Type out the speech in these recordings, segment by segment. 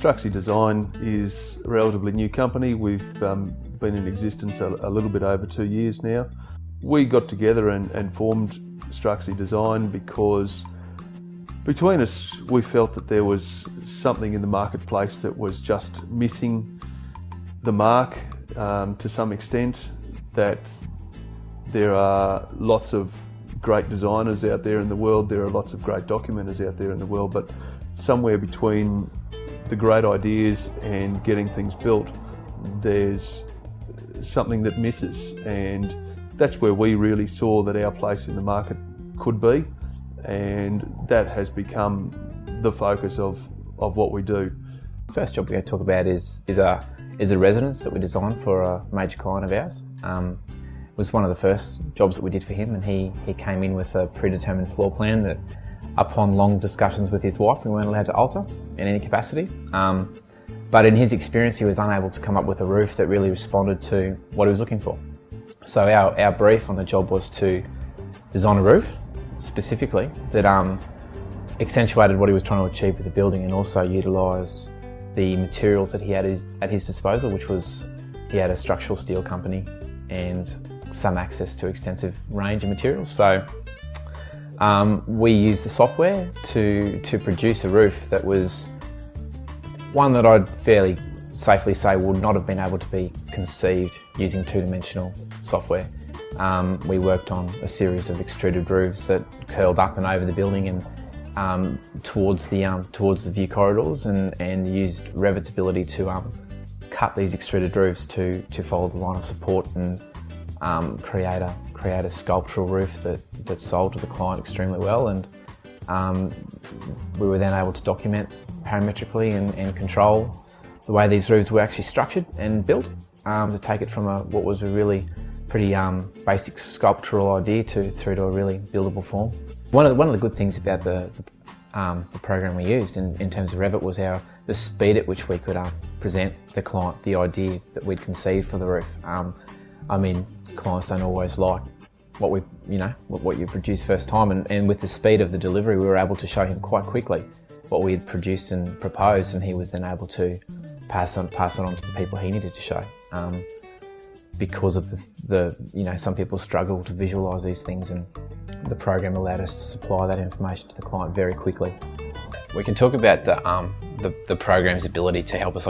Struxi Design is a relatively new company. We've been in existence a little bit over 2 years now. We got together and formed Struxi Design because between us we felt that there was something in the marketplace that was just missing the mark to some extent, that there are lots of great designers out there in the world, there are lots of great documenters out there in the world, but somewhere between the great ideas and getting things built, there's something that misses, and that's where we really saw that our place in the market could be, and that has become the focus of what we do. The first job we're going to talk about is a residence that we designed for a major client of ours. It was one of the first jobs that we did for him, and he came in with a predetermined floor plan that, upon long discussions with his wife, we weren't allowed to alter in any capacity. But in his experience, he was unable to come up with a roof that really responded to what he was looking for. So our brief on the job was to design a roof specifically that accentuated what he was trying to achieve with the building, and also utilise the materials that he had at his disposal, which was, he had a structural steel company and some access to extensive range of materials. So we used the software to produce a roof that was one that I'd fairly safely say would not have been able to be conceived using two-dimensional software. We worked on a series of extruded roofs that curled up and over the building and towards the view corridors, and used Revit's ability to cut these extruded roofs to follow the line of support and create a sculptural roof that sold to the client extremely well. And we were then able to document parametrically and control the way these roofs were actually structured and built, to take it from what was a really pretty basic sculptural idea through to a really buildable form. One of the good things about the program we used in terms of Revit was the speed at which we could present the client the idea that we'd conceived for the roof. I mean, clients don't always like what you produce first time, and with the speed of the delivery, we were able to show him quite quickly what we had produced and proposed, and he was then able to pass it on to the people he needed to show. Because of some people struggle to visualise these things, and the program allowed us to supply that information to the client very quickly. We can talk about the program's ability to help us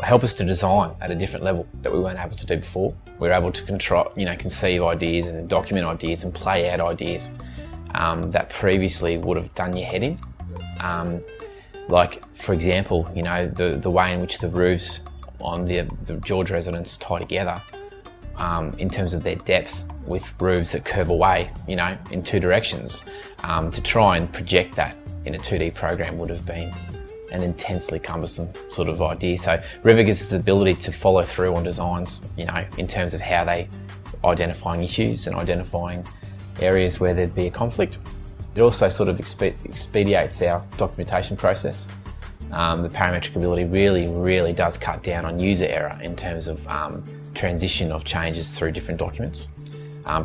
help us to design at a different level that we weren't able to do before. We were able to conceive ideas and document ideas and play out ideas that previously would have done your head in. Like, for example, the way in which the roofs on the George residence tie together in terms of their depth, with roofs that curve away, in two directions. To try and project that in a 2D program would have been an intensely cumbersome sort of idea. So Revit gives us the ability to follow through on designs, in terms of how they identifying issues and identifying areas where there'd be a conflict. It also sort of expedites our documentation process. The parametric ability really does cut down on user error in terms of transition of changes through different documents.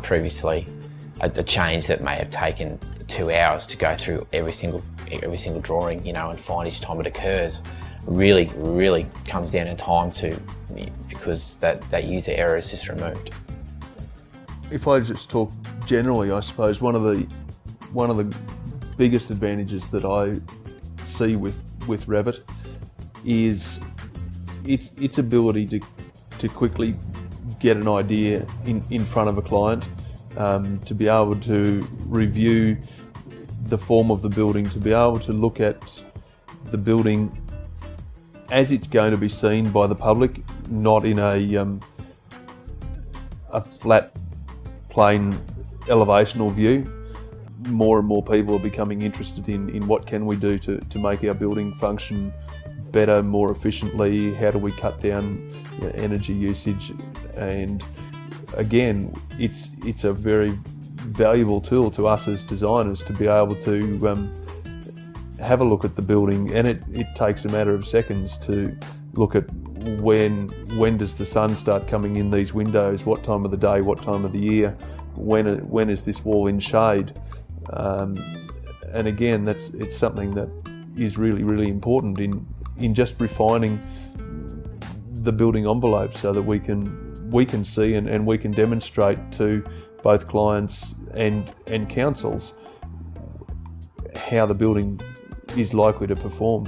Previously, a change that may have taken 2 hours to go through every single drawing, and find each time it occurs, really comes down in time because that user error is just removed. If I just talk generally, I suppose one of the biggest advantages that I see with Revit is its ability to quickly get an idea in front of a client, to be able to review the form of the building, to be able to look at the building as it's going to be seen by the public, not in a flat, plain elevational view. More and more people are becoming interested in what can we do to make our building function better, more efficiently. How do we cut down energy usage? And again, it's a very valuable tool to us as designers to be able to have a look at the building, and it takes a matter of seconds to look at when does the sun start coming in these windows, what time of the day, what time of the year, when is this wall in shade. And again, it's something that is really, really important in just refining the building envelope so that we can see and we can demonstrate to both clients and councils how the building is likely to perform.